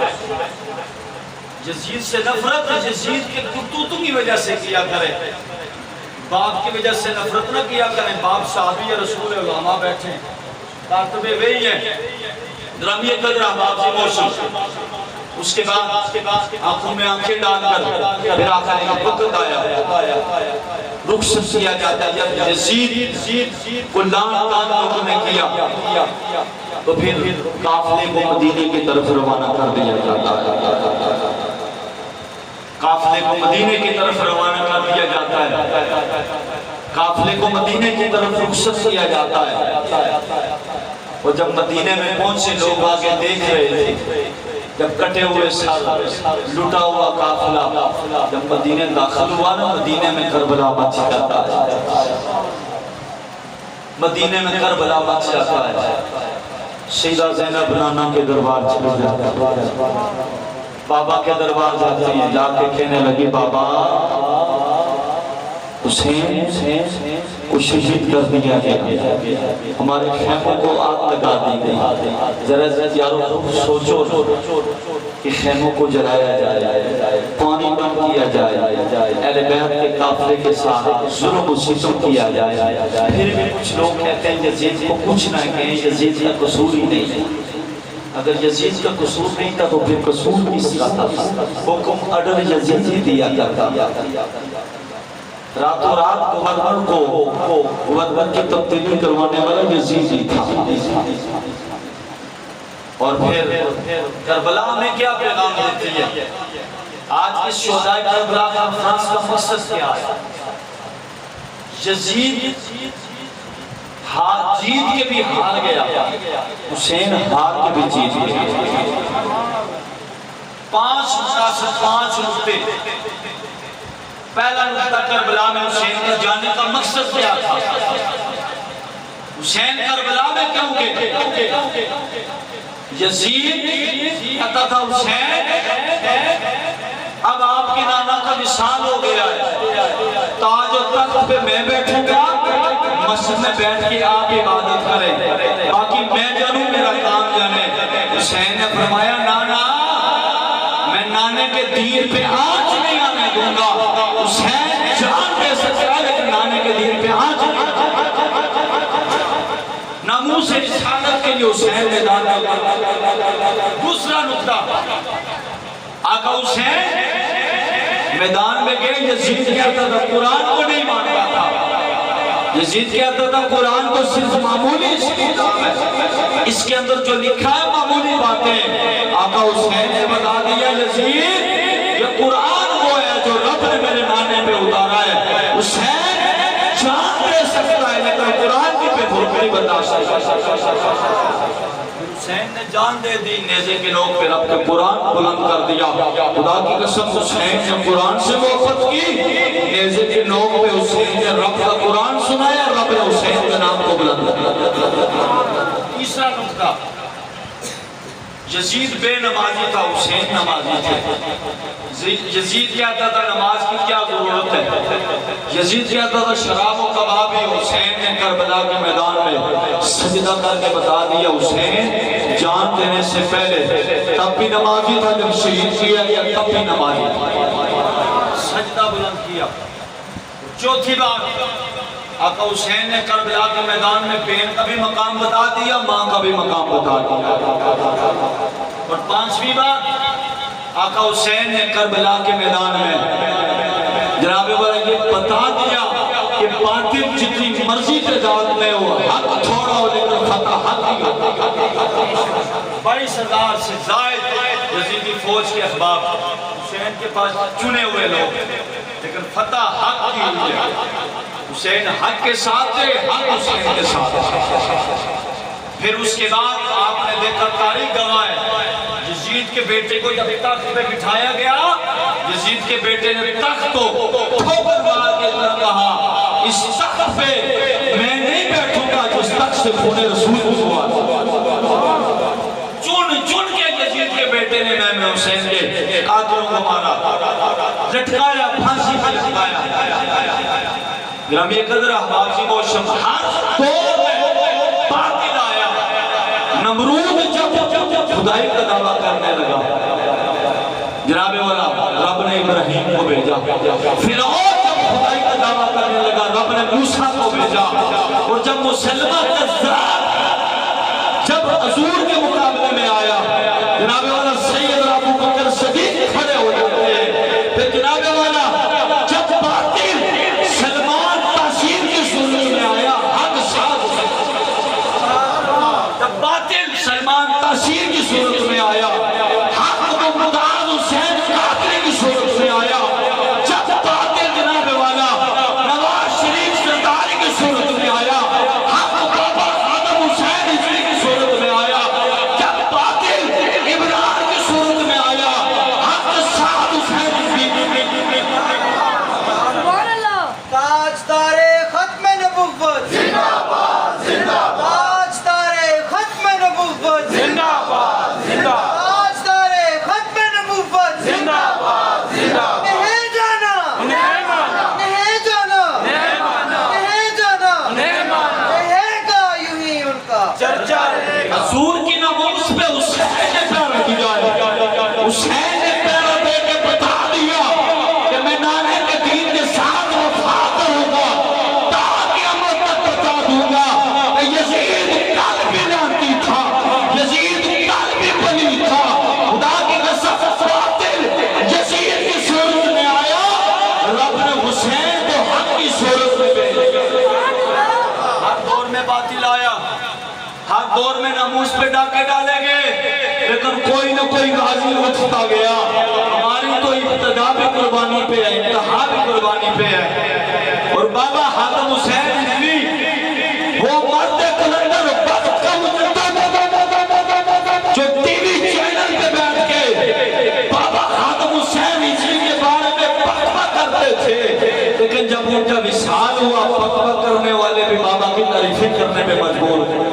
یزید سے نفرت یزید کے کرتوتوں کی وجہ سے کیا کرے، باپ کی وجہ سے نفرت نہ کیا کریں۔ باپ صحابی رسول علماء بیٹھے ہیں، کاتب وحی ہیں، درمیہ قدرہ باپ سے موشی، اس کے بعد آنکھوں میں آنکھیں ڈال کر پھر آقا نے وقت آیا، رخصت کیا جاتا ہے۔ جب یزید کو لان تان لوگوں نے کیا تو پھر قافلے کو مدینے کی طرف روانہ کر دیا جاتا ہے، قافلے کو مدینے کی طرف روانہ کر دیا جاتا ہے، قافلے کو مدینے کی طرف رخصت کیا جاتا ہے، اور جب مدینے میں پہنچے لوگ آگے دیکھ رہے تھے، جب کٹے ہوئے سال لٹا ہوا قافلہ جب مدینے داخل ہوا نا، مدینے میں کربلا مچ جاتا ہے، مدینے میں کربلا مچ جاتا ہے۔ سیدہ زینب نانا کے دربار چلے جاتا ہے، بابا کے دربار جاتی ہیں، جا کے کہنے لگی بابا حسین کو شہید کر دیا گیا، ہمارے خیموں کو آگ لگا دی گئی، ذرا یارو سوچو کہ خیموں کو جلایا جائے، پانی بند کیا جائے، اہل بیت کے قافلے کے ساتھ ظلم و ستم کیا جائے، پھر بھی کچھ لوگ کہتے ہیں یزید کو کچھ نہ کہیں، یزید کا قصور ہی نہیں، اگر یزید کا قصور نہیں تھا تو پھر قصور کس کا تھا؟ حکم اڈر یزید ہی دیا کرتا، راتوں رات گورنر کی تبدیلی کروانے والا یزید ہی تھا۔ اور پھر کربلا میں کیا پیغام دیتی ہے؟ آج اس شہدائے کربلا کانفرنس کا مقصد کیا ہے؟ یزید جیت کے بھی ہار گیا، حسین ہار کے بھی جیت گیا۔ 5 نقطے، پہلا نقطہ کربلا میں حسین کے جانے کا مقصد کیا تھا؟ حسین کربلا میں کیوں گئے؟ یزید کہتا تھا حسین اب آپ کی نانا کا وصال ہو گیا ہے، تاج و تخت پہ میں بیٹھوں گا، مسجد میں بیٹھ کے آپ عبادت کریں، باقی میں جانوں میرا کام جانے۔ حسین نے فرمایا نانا میں نانے کے دین پہ آنچ نہیں آنے دوں گا۔ حسین جان دے سکتا لیکن نانے کے دین پہ آنچ نہیں آنے دوں گا۔ ناموس رسالت کے لیے حسین میدان میں۔ دوسرا نقطہ، آقا حسین میدان میں گئے، یزید کہتا تھا قرآن کو نہیں مانتا تھا، یزید کہتا تھا قرآن کو صرف معمولی کتاب ہے، اس کے اندر جو لکھا ہے معمولی باتیں۔ آقا حسین نے بتا دیا یزید یہ قرآن وہ ہے جو رب نے میرے نانے پہ اتارا ہے۔ حسین جان دے سکتا ہے لیکن قرآن کی پہ بھول نہیں برداشت ہے۔ حسین نے جان دے دی، نیزے کے نوک پہ رب کے قرآن بلند کر دیا۔ خدا کی قسم حسین نے قرآن سے محبت کی، نیزے کے نوک پہ حسین نے رب کا قرآن سنایا، رب نے حسین کے نام کو بلند کیا۔ تیسرا نقطہ، یزید بے نمازی تھا، حسین نمازی تھے۔ یزید کہتا تھا نماز کی کیا ضرورت ہے، یزید کہتا تھا شراب و کباب ہی۔ حسین نے کربلا کے میدان میں سجدہ کر کے بتا دیا حسین جان دینے سے پہلے تب بھی نمازی تھا، جب شہید کیا گیا تب بھی نمازی تھا، سجدہ بلند کیا۔ چوتھی بات، آقا حسین نے کربلا کے میدان میں بہن کا بھی مقام بتا دیا، ماں کا بھی مقام بتا دیا۔ اور پانچویں بات، آقا حسین نے کربلا کے میدان میں جناب والا یہ بتا دیا کہ باطل جتنی مرضی تعداد میں ہو، حق تھوڑا ہو لیکن خطا حق ہی ہو۔ 22,000 سے زائد یزیدی فوج کے احباب حسین کے پاس چنے ہوئے لوگ، لیکن فتح حق کی ہوئی ہے۔ حسین حق کے ساتھ تھے، حق حسین کے ساتھ۔ پھر اس کے بعد آپ نے دیکھا تاریخ گواہ ہے، یزید کے بیٹے کو جب تخت پہ بٹھایا گیا، یزید کے بیٹے نے تخت کو ٹھوکر مار کے کہا اس تخت پہ میں نہیں بیٹھوں گا جس تخت سے خون رسول ہوا۔ چن کے یزید کے بیٹے نے امام حسین کے قاتلوں کو مارا، لٹکایا، پھانسی پہ لٹکایا۔ گرامی قدر احباب کی موشم ہر دور میں باطل آیا۔ نمرود جب خدائی کا دعویٰ کرنے لگا، جناب والا رب نے ابراہیم کو بھیجا۔ فرعون جب خدائی کا دعویٰ کرنے لگا، رب نے موسیٰ کو بھیجا۔ اور جب مسلمہ کذاب جب حضور کے مقابلے میں آیا، جناب والا سیدنا ابو بکر صدیق کھڑے ہو جاتے ہیں۔ پھر جناب والا جب باطل سلمان تاثیر کی صورت میں آیا، حق ساتھ جب باطل سلمان تاثیر کی صورت میں آیا، حق کو مدعا حسین قاتل کی صورت میں آیا، جب باطل جناب والا نواز شریف سرداری کی صورت میں آیا، حق بابا آدم حسین عزیزی کی صورت میں آیا، جب باطل عمران کی صورت میں آیا، حق سعد حسین عزیزی۔ تاجدار ختم نبوت زندہ باد، زندہ باد۔ تاجدار ختم نبوت زندہ باد، زندہ باد۔ تاجدار ختم نبوت زندہ باد، زندہ باد۔ نہیں جانا، نہیں مانا، نہیں جانا، نہیں مانا، نہیں جانا، نہیں مانا، رہے گا یوں ہی ان کا چرچا رہے گا۔ حضور کی ناموس پہ حسین نے پیرا دیا ہے، حسین نے پیرا دے کے بتا دیا کہ میں نانے کے دین کے ساتھ وفا کروں گا، تاکہ عمر تک بتا دوں گا کہ یزید قلبی لعنتی تھا، یزید قلبی پلید تھا۔ خدا کی قسم باطل یزید کی صورت میں آیا، رب نے حسین کو حق کی صورت میں بھیجا۔ ہر دور میں باطل آیا، ہر دور میں ناموس پہ ڈاکے ڈالے گئے، لیکن کوئی نہ کوئی غازی اٹھتا گیا۔ ہماری تو ابتدا بھی قربانی پہ ہے، انتہا بھی قربانی پہ ہے۔ اور بابا حاتم حسین عزیزی وہ مرد کلندر وقت کا مجدد جو ٹی وی چینل پہ بیٹھ کے بابا حاتم حسین عزیزی کے بارے میں بکوا کرتے تھے، لیکن جب ان کا وصال ہوا بکوا کرنے والے بھی بابا کی تعریفیں کرنے میں مجبور ہوئے۔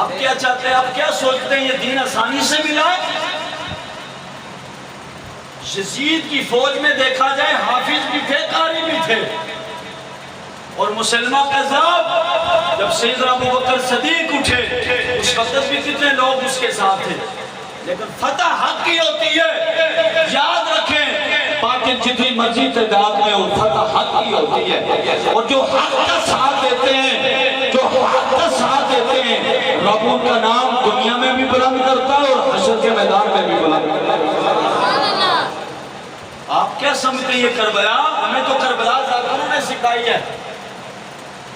آپ کیا چاہتے ہیں, آپ کیا سوچتے ہیں یہ دین آسانی سے ملا ہے؟ یزید کی فوج میں دیکھا جائے حافظ بھی تھے, قاری بھی تھے, اور مسلمہ کذاب جب سیدنا ابوبکر صدیق اٹھے اس وقت بھی کتنے لوگ اس کے ساتھ تھے, لیکن فتح حق کی ہوتی ہے. یاد رکھیں باقی جتنی مرضی تعداد میں ہو, فتح حق کی ہوتی ہے. اور جو حق کا ساتھ دیتے ہیں, جو حق کا ساتھ دیتے ہیں, رب ان کا نام دنیا میں بھی بلند کرتا ہے اور حشر کے میدان میں بھی بلند کرتا ہے. آپ کیا سمجھتے ہیں یہ کربلا؟ ہمیں تو کربلا ذاکروں نے سکھائی ہے.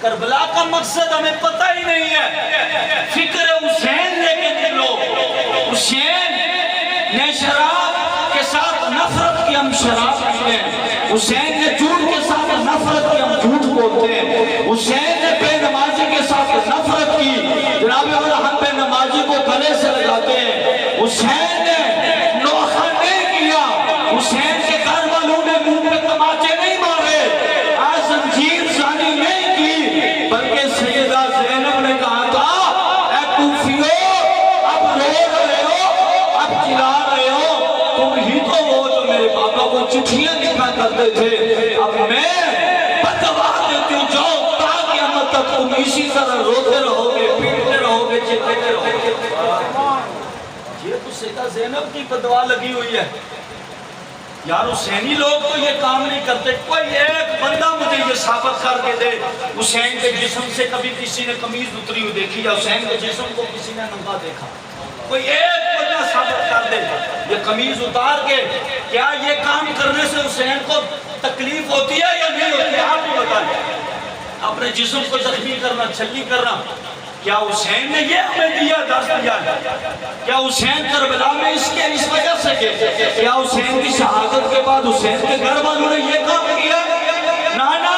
کربلا کا مقصد ہمیں پتہ ہی نہیں ہے. فکر حسین لے کے نکلو. حسین نے شراب کے ساتھ نفرت کی, ہم شراب پیتے ہیں. حسین نے جھوٹ کے ساتھ نفرت کی, ہم جھوٹ بولتے ہیں. حسین نے بے نمازی کے ساتھ نفرت کی, جناب والا ہم بے نمازی کو گلے سے لگاتے ہیں. حسین نے نوخہ نہیں کیا, حسین کے گھر والوں نے منہ پہ تماچے نہیں مارے, آج زنجیر زانی نہیں کی, بلکہ سیدہ زینب نے کہا تھا اے کوفیو اب رو رہے ہو, اب چلا رہے ہو, تم ہی تو وہ جو میرے پاپا کو چٹھیاں لکھا کرتے تھے, اب میں بدوا دیتی ہوں, جاؤ تا قیامت تک تم اسی طرح روتے رہو گے, پیٹتے رہو گے, چلاتے رہو گے. یہ تو سیدہ زینب کی بدوا لگی ہوئی ہے. یار حسینی لوگ تو یہ کام نہیں کرتے. کوئی ایک بندہ مجھے یہ ثابت کر کے دے حسین کے جسم سے کبھی کسی نے قمیض اتری ہوئی دیکھی, یا حسین کے جسم کو کسی نے ننگا دیکھا؟ کوئی ایک بندہ ثابت کر دے. یہ قمیض اتار کے کیا یہ کام کرنے سے حسین کو تکلیف ہوتی ہے یا نہیں ہوتی ہے؟ آپ بھی بتائیں. اپنے جسم کو زخمی کرنا, چھلی کرنا, کیا حسین نے یہ ہمیں دیا, درس دیا ہے؟ کیا حسین کربلا میں اس وجہ سے کیا حسین کی شہادت کے بعد حسین کے گھر والوں نے یہ کام کیا؟ نانا,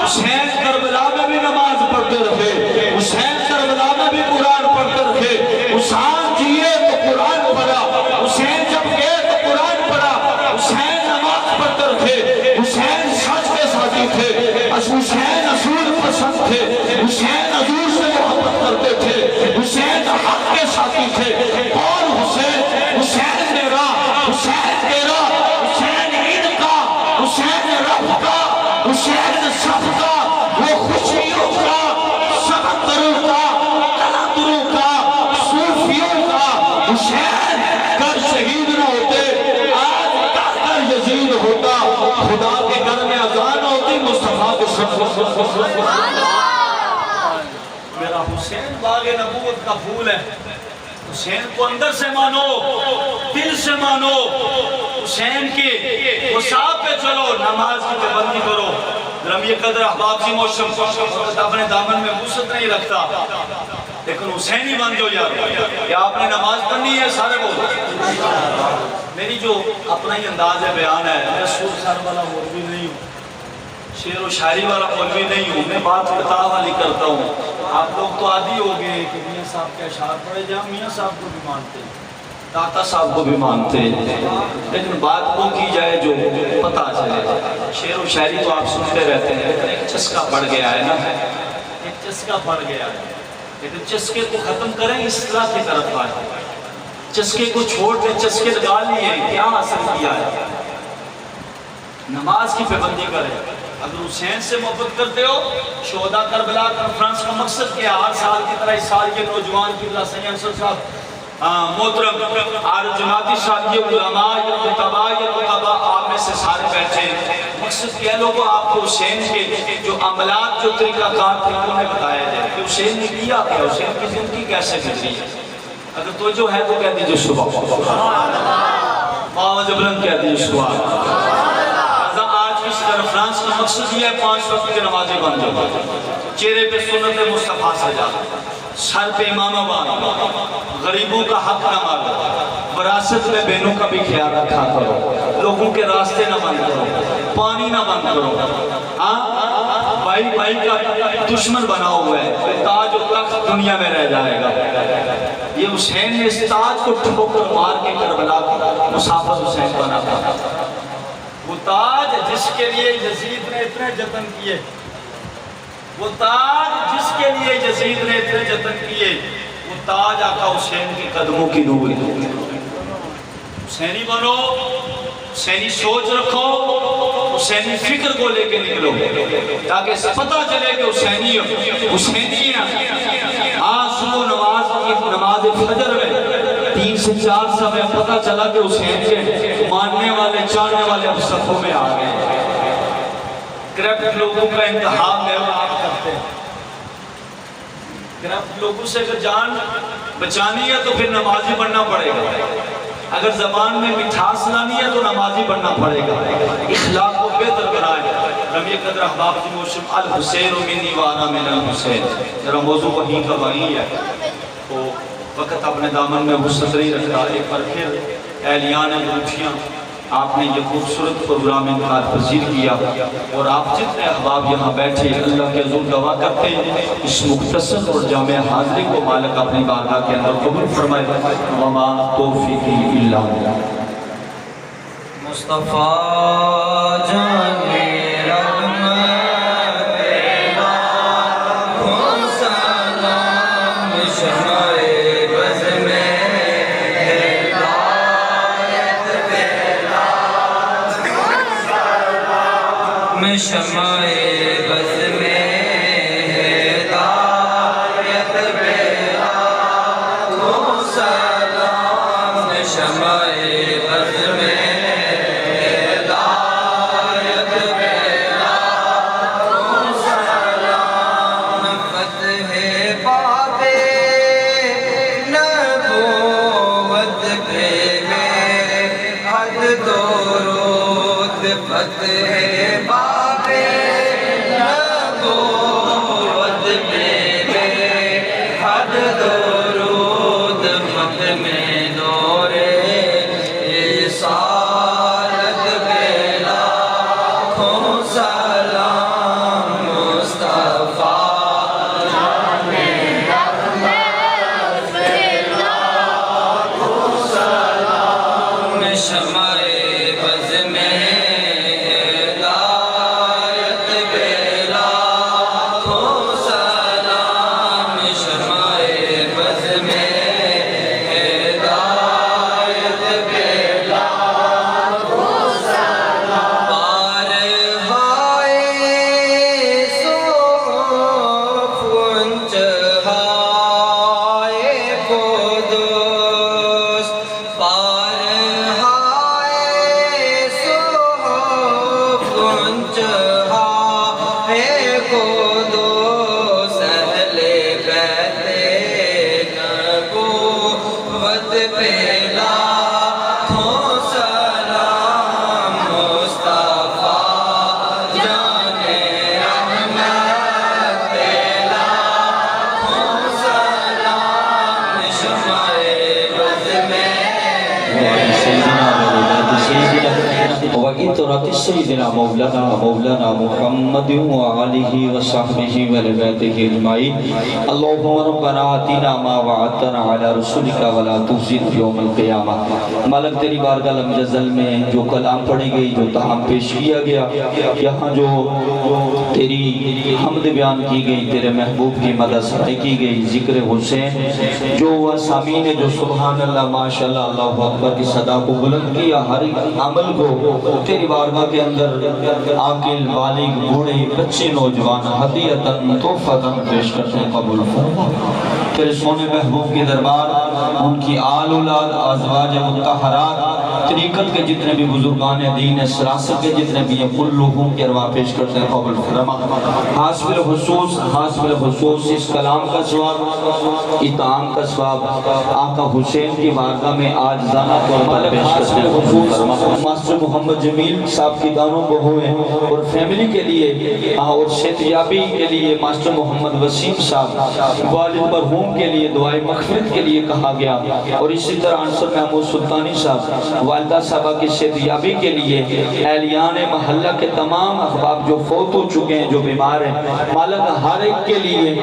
حسین کربلا میں بھی نماز پڑھتے رہے, حسین کربلا میں بھی قرآن پڑھتے رہے. حسین جیے تو قرآن پڑھا, حسین جب گئے تو قرآن پڑھا, حسین نماز پڑھتے رہے, حسین سچ کے ساتھی تھے, حسین اصول پسند تھے, حسین حضور سے محبت کرتے تھے, حسین حق کے ساتھی تھے. اور حسین, حسین میرا, حسین تیرا, حسین عید کا, حسین رب کا, حسین سب کا, وہ خوشیوں کا, سبتروں کا, تلندروں کا, صوفیوں کا. حسین کر شہید نہ ہوتے, آج کر یزید ہوتا. خدا کے گھر میں اذان ہوتی, مصطفیٰ کو میرا حسین باغ نبوت کا پھول ہے. حسین کو اندر سے مانو, دل سے مانو. حسین کی وصاف پہ چلو, نماز کی پابندی کرو. رمی قدر احباب سی موشم اپنے دامن میں وسعت نہیں رکھتا, لیکن حسینی بن جو یار. کیا آپ نے نماز پڑھنی ہے سارے کو؟ میری جو اپنا ہی انداز ہے بیان ہے, میں سور سار والا مولوی نہیں ہوں, شعر و شاعری والا مولوی نہیں ہوں, میں بات کتاب والی کرتا ہوں. آپ لوگ تو عادی ہو گئے کہ میاں صاحب کے اشعار پڑھے جہاں میاں صاحب کو بھی مانتے ہیں, داتا صاحب کو بھی مانتے ہیں, لیکن بات کو کی جائے جو پتہ چلے. شعر و شاعری تو آپ سنتے رہتے ہیں, لیکن ایک چسکا پڑ گیا ہے نا, ایک چسکا پڑ گیا ہے. لیکن چسکے کو ختم کریں, اصلاح کی طرف آئیں. چسکے کو چھوڑ کے چسکے لگا لیے, کیا حاصل کیا ہے؟ نماز کی پابندی کریں. اگر حسین سے محبت کرتے ہو, شہداء کربلا کانفرنس کا مقصد کیا؟ ہر سال کی طرح اس سال یہ نوجوان قبلہ سید انصر صاحب محترم اور جماعتی صاحب, یہ علماء, یہ خطباء, یہ خطباء آپ میں سے سارے بیٹھے ہیں. مقصد کیا لوگوں, آپ کو حسین کے جو عملات, جو طریقہ کار تھے انہیں بتایا جائے کہ حسین نے کیا کیا, حسین کی زندگی کیسے گزری ہے. اگر تو جو ہے تو کہہ دیجئے صبح, آواز بلند کہہ دیجئے صبح. فرانس کا مقصد یہ ہے 5 وقت کی نمازیں بن جاؤ, چہرے پہ سنت مصطفیٰ سجا, سر پہ امامہ باندھو, غریبوں کا حق نہ مارو, وراثت میں بہنوں کا بھی خیال رکھا کرو, لوگوں کے راستے نہ بند کرو, پانی نہ بند کرو. ہاں, بھائی بھائی کا دشمن بنا ہوا ہے, تاج و تخت دنیا میں رہ جائے گا. یہ حسین نے اس تاج کو ٹھوکر مار کے کربلا کو مسافر حسین بنا تھا. وہ تاج جس کے لیے یزید نے اتنے جتن کیے, وہ تاج جس کے لیے یزید نے اتنے جتن کیے, وہ تاج آقا حسین کے قدموں کی نور ہے۔ حسینی بنو، حسینی سوچ رکھو، حسینی فکر کو لے کے نکلو تاکہ پتہ چلے کہ حسینی ہیں۔ آج صبح نماز فجر میں 3 سے 4 سمے پتہ چلا کہ حسین کے ماننے والے چاہنے والے اب صفوں میں آ گئے۔ کرپٹ لوگوں کا انتخاب ہے اور آپ کرتے ہیں۔ کرپٹ لوگوں سے اگر جان بچانی ہے تو پھر نمازی بننا پڑے گا، اگر زبان میں مٹھاس لانی ہے تو نمازی بننا پڑے گا، اخلاق کو بہتر بنائیں۔ رمی قدر احباب کی موسم الحسین منی وانا من الحسین، ذرا موضوع وہیں کا وہیں ہے تو وقت اپنے دامن میں مستری رکھا۔ ایک بار پھر اہلیان بلوچیاں آپ نے یہ خوبصورت پروگرام انعقاد پذیر کیا اور آپ جتنے احباب یہاں بیٹھے اللہ کے حضور دعا کرتے ہیں اس مختصر اور جامع حاضری کو مالک اپنی بارگاہ کے اندر قبول فرمائے۔ وما توفیقی الا باللہ۔ مصطفیٰ جان شمع بز میں ہدایت بیلا کو سلام، شمع بز میں ہدایت بیلا کو سلام، فتح باب نبوت پہ حد درود، فتح سیدنا مولانا محمد وآلہ وصحبہ وبیتہ اجمعین۔ اللہم ربنا آتنا ما وعدتنا علی رسولک ولا تخزنا یوم القیامہ۔ مالک تیری بارگاہ لم جزل میں جو کلام پڑھی گئی، جو تہام پیش کیا گیا، یہاں جو تیری حمد بیان کی گئی، تیرے محبوب کی مدح سرائی کی گئی، ذکر حسین جو سامعین جو سبحان اللہ ماشاءاللہ اللہ اکبر کی صدا کو بلند کیا، ہر عمل کو تیری بارگاہ کے اندر عاقل بالغ بوڑھے بچے نوجوان ہدیتاً تحفۃً پیش کرتے ہیں، قبول فرما۔ تیرے سونے محبوب کے دربار ان کی آل اولاد ازواج مطہرات طریقت کے جتنے بھی بزرگان دین سراست کے جتنے بھی ہیں کلہم کی ارواح پیش کرتے ہیں، قبول فرما۔ حاصل خصوص اس کلام کا ثواب، اطعام کا ثواب آقا حسین کی بارگاہ میں آج زانہ طور پر پیش کرتے ہیں، قبول فرما۔ ماسٹر محمد جمیل صاحب کی دانوں کو ہوئے اور فیملی کے لیے اور صحتیابی کے لیے ماسٹر محمد وسیم صاحب، والد مرحوم کے لیے دعائے مغفرت کے لیے کہا گیا، اور اسی طرح انصر محمود سلطانی صاحب والدہ صاحبہ کی صحتیابی کے لیے اہلیان محلہ کے تمام احباب جو فوت ہو چکے ہیں، جو بیمار ہیں، مالک ہر ایک کے لیے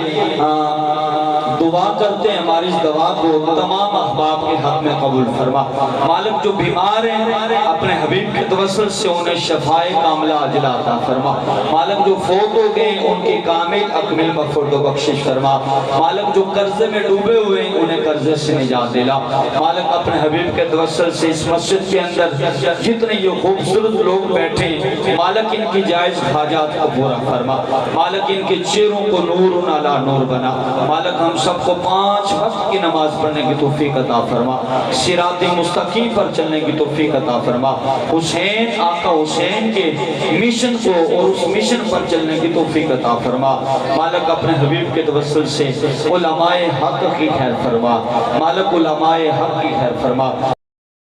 دعا کرتے ہیں ہماری اس دعا کو تمام احباب کے حق میں قبول فرما مالک جو بیمار ہیں اپنے حبیب کے توسل سے انہیں شفائے کاملہ عاجلہ عطا فرما مالک جو فوت ہو گئے ان کی کامل اکمل مغفرت و بخشش فرما مالک جو قرضے میں ڈوبے ہوئے ہیں انہیں قرضے سے نجات دلا مالک اپنے حبیب کے توسل سے اس مسجد کے اندر جتنے یہ خوبصورت لوگ بیٹھے مالک ان کی جائز حاجات کو پورا فرما مالک ان کے چہروں کو نور علی نور بنا مالک ہم سب کو 5 وقت کی نماز پڑھنے کی توفیق عطا فرما صراط مستقیم پر چلنے کی توفیق عطا فرما حسین آقا حسین کے مشن کو اور اس مشن پر چلنے کی توفیق عطا فرما مالک اپنے حبیب کے توسل سے علماء حق کی خیر فرما مالک علماء حق کی خیر فرما